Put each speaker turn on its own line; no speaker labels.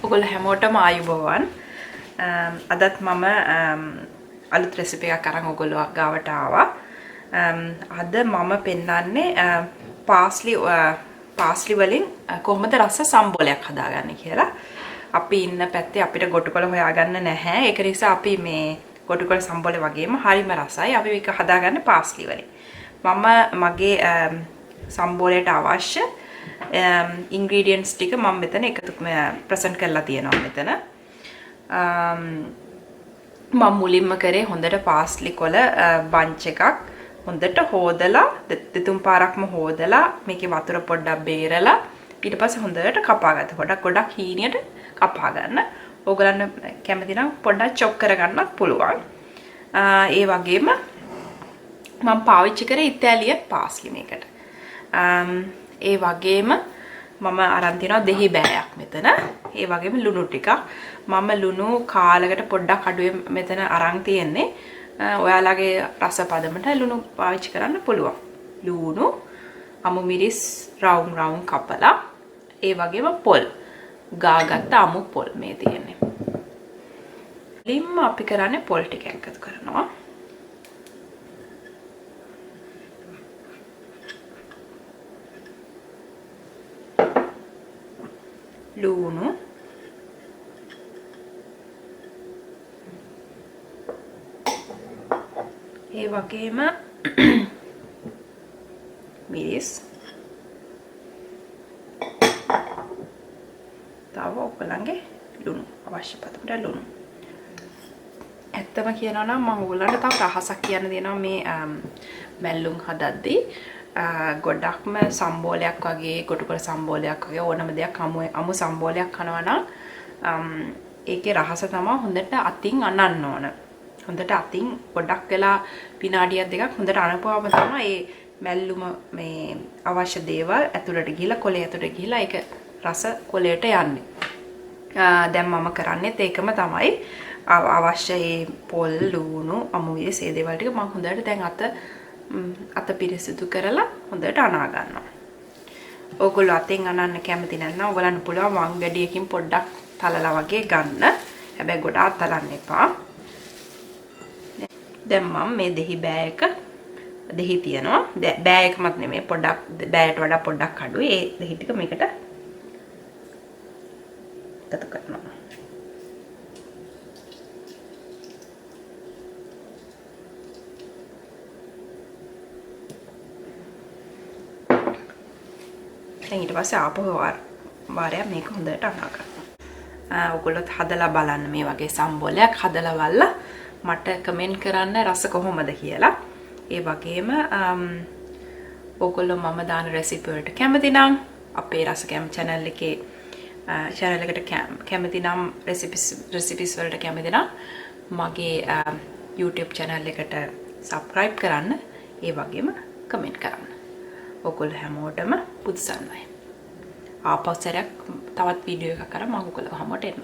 ඔයගොල්ලෝ හැමෝටම ආයුබෝවන්. අදත් මම අලුත් රෙසිපි එකක් අරන් ඔයගොල්ලෝ ගාවට ආවා. අද මම පෙන්නන්නේ පාස්ලි වලින් කොහොමද රස සම්බෝලයක් හදාගන්නේ කියලා. අපි ඉන්න පැත්තේ අපිට ගොටුකොළ හොයාගන්න නැහැ. ඒක නිසා අපි මේ ගොටුකොළ සම්බෝලේ වගේම හරිම රසයි. අපි මේක හදාගන්නේ පාස්ලි වලින්. මම මගේ සම්බෝලයට අවශ්‍ය ingredients ටික මම මෙතන එකතු ප්‍රසන්ට් කරලා තියෙනවා මෙතන. මම මුලින්ම කරේ හොඳට පාස්ලි කොළ බන්ච් එකක් හොඳට හොදලා දෙතුන් පාරක්ම හොදලා මේකේ වතුර පොඩ්ඩක් බේරලා ඊට පස්සේ හොඳට කපා ගත්තා. ගොඩක් හීනියට කපා ගන්න. ඕගලන්න කැමති නම් පොඩ්ඩක් චොප් කරගන්නත් පුළුවන්. ඒ වගේම මම පාවිච්චි කරේ ඉතාලියන් පාස්ලි මේකට. ඒ වගේම මම අරන් තියනවා දෙහි බෑයක් මෙතන. ඒ වගේම ලුණු ටිකක්. මම ලුණු කාලයකට පොඩ්ඩක් අඩුවෙන් මෙතන අරන් තියෙන්නේ. ඔයාලගේ රස පදමට ලුණු පාවිච්චි කරන්න පුළුවන්. ලුණු, අමු මිරිස් රවුම් කපලා, ඒ වගේම පොල්. ගාගත්ත අමු පොල් මේ තියෙන්නේ. ලිම්ම අපි කරන්නේ පොල් ටික එකතු කරනවා. ලුණු, ඒ වගේම මිරිස්, තව ඔයගලන්ගේ ලුණු අවශ්‍ය පදමට ලුණු. ඇත්තම කියනවා නම් මම ඔයගලන්ට තව රහසක් කියන්න දෙනවා මේ මැල්ලුම් හදද්දී. ගොඩක්ම සම්බෝලයක් වගේ ගොටුකොළ සම්බෝලයක් වගේ ඕනම දෙයක් අමු සම්බෝලයක් කනවා නම් ඒකේ රහස තමයි හොඳට අතින් අනන්න ඕන. හොඳට අතින් ගොඩක් වෙලා විනාඩියක් දෙකක් හොඳට අනපුවාම තමයි මේ මැල්ලුම මේ අවශ්‍ය දේවල් ඇතුළට ගිහිලා කොළේ ඇතුළට ගිහිලා ඒක රස කොළයට යන්නේ. දැන් මම කරන්නේත් ඒකම තමයි. අවශ්‍ය මේ පොල්, ලුණු, අමු මිරිස් ඒ දේවල් ටික මම හොඳට දැන් අත පිරිසිදු කරලා හොඳට අනා ගන්නවා. ඕගොල්ලෝ අතෙන් අනන්න කැමති නැත්නම් ඔයගලන්ට පුළුවන් වම් ගැඩියකින් පොඩ්ඩක් තලලා වගේ ගන්න. හැබැයි ගොඩාක් තලන්න එපා. දැන් මම මේ දෙහි බෑයක දෙහි තියනවා. බෑයකමත් නෙමෙයි පොඩ්ඩක් බෑයට වඩා පොඩ්ඩක් අඩුයි. ඒ දෙහි ටික මේකට එකතු කරනවා. ඊට පස්සේ ආපහු වාරයක් මේක හොඳට අනා ගන්නවා. ඔයගොල්ලොත් හදලා බලන්න මේ වගේ සම්බෝලයක් හදලා බලලා මට කමෙන්ට් කරන්න රස කොහොමද කියලා. ඒ වගේම ඔයගොල්ලෝ මම දාන රෙසිපි වලට කැමති නම් අපේ රසකෑම් channel එකේ channel එකට කැමති නම් recipes වලට කැමති නම් මගේ YouTube channel එකට subscribe කරන්න. ඒ වගේම කමෙන්ට් කරන්න. ඔයගොල්ලෝ හැමෝටම පුදුසන්නයි. ආපස්සරයක් තවත් වීඩියෝ එකක් කරා මම ඔයගොල්ලෝ හැමෝට එන්නම්.